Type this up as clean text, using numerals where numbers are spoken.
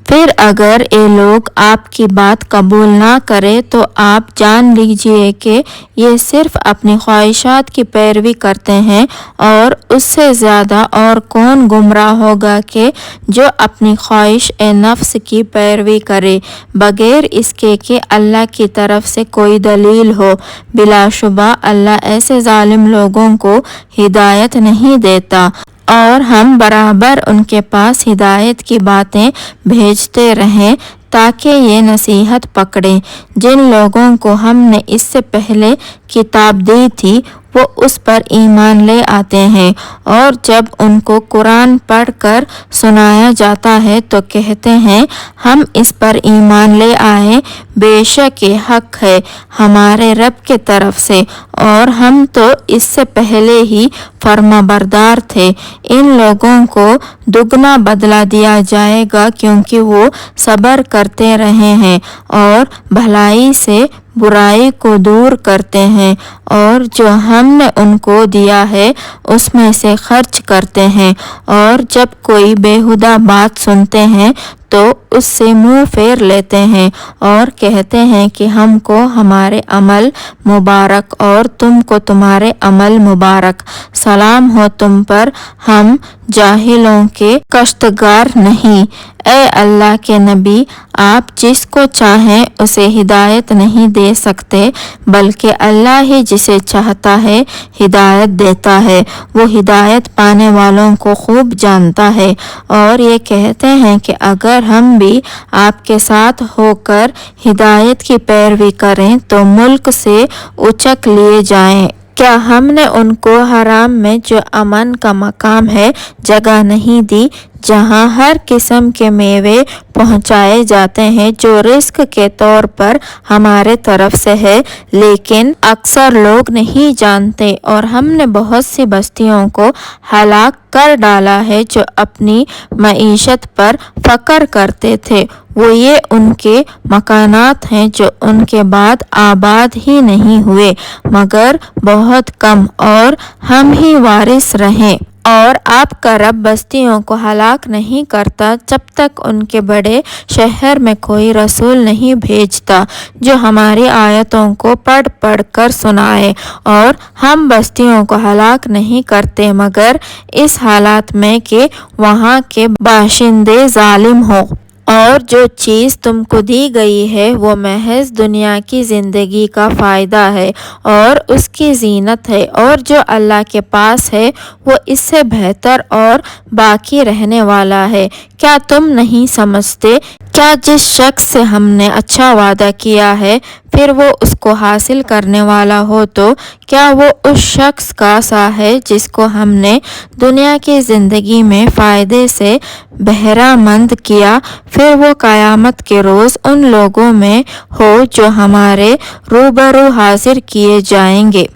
پھر اگر یہ لوگ آپ کی بات قبول نہ کرے تو آپ جان لیجئے کہ یہ صرف اپنی خواہشات کی پیروی کرتے ہیں، اور اس سے زیادہ اور کون گمراہ ہوگا کہ جو اپنی خواہش نفس کی پیروی کرے بغیر اس کے کہ اللہ کی طرف سے کوئی دلیل ہو۔ بلا شبہ اللہ ایسے ظالم لوگوں کو ہدایت نہیں دیتا، اور ہم برابر ان کے پاس ہدایت کی باتیں بھیجتے رہیں تاکہ یہ نصیحت پکڑیں۔ جن لوگوں کو ہم نے اس سے پہلے کتاب دی تھی وہ اس پر ایمان لے آتے ہیں، اور جب ان کو قرآن پڑھ کر سنایا جاتا ہے تو کہتے ہیں ہم اس پر ایمان لے آئے، بے شک یہ حق ہے ہمارے رب کے طرف سے، اور ہم تو اس سے پہلے ہی فرما بردار تھے۔ ان لوگوں کو دگنا بدلہ دیا جائے گا کیونکہ وہ صبر کرتے رہے ہیں اور بھلائی سے برائی کو دور کرتے ہیں، اور جو ہم نے ان کو دیا ہے اس میں سے خرچ کرتے ہیں، اور جب کوئی بیہودہ بات سنتے ہیں تو اس سے منہ پھیر لیتے ہیں اور کہتے ہیں کہ ہم کو ہمارے عمل مبارک اور تم کو تمہارے عمل مبارک، سلام ہو تم پر، ہم جاہلوں کے کشتکار نہیں۔ اے اللہ کے نبی، آپ جس کو چاہیں اسے ہدایت نہیں دے سکتے، بلکہ اللہ ہی جسے چاہتا ہے ہدایت دیتا ہے، وہ ہدایت پانے والوں کو خوب جانتا ہے۔ اور یہ کہتے ہیں کہ اگر ہم بھی آپ کے ساتھ ہو کر ہدایت کی پیروی کریں تو ملک سے اچک لیے جائیں۔ کیا ہم نے ان کو حرام میں جو امن کا مقام ہے جگہ نہیں دی، جہاں ہر قسم کے میوے پہنچائے جاتے ہیں جو رزق کے طور پر ہمارے طرف سے ہے، لیکن اکثر لوگ نہیں جانتے۔ اور ہم نے بہت سی بستیوں کو ہلاک کر ڈالا ہے جو اپنی معیشت پر فخر کرتے تھے، وہ یہ ان کے مکانات ہیں جو ان کے بعد آباد ہی نہیں ہوئے مگر بہت کم، اور ہم ہی وارث رہیں۔ اور آپ کا رب بستیوں کو ہلاک نہیں کرتا جب تک ان کے بڑے شہر میں کوئی رسول نہیں بھیجتا جو ہماری آیتوں کو پڑھ پڑھ کر سنائے، اور ہم بستیوں کو ہلاک نہیں کرتے مگر اس حالت میں کہ وہاں کے باشندے ظالم ہوں۔ اور جو چیز تم کو دی گئی ہے وہ محض دنیا کی زندگی کا فائدہ ہے اور اس کی زینت ہے، اور جو اللہ کے پاس ہے وہ اس سے بہتر اور باقی رہنے والا ہے۔ کیا تم نہیں سمجھتے؟ کیا جس شخص سے ہم نے اچھا وعدہ کیا ہے پھر وہ اس کو حاصل کرنے والا ہو تو کیا وہ اس شخص کا سا ہے جس کو ہم نے دنیا کی زندگی میں فائدے سے بہرہ مند کیا، پھر وہ قیامت کے روز ان لوگوں میں ہو جو ہمارے روبرو حاضر کیے جائیں گے۔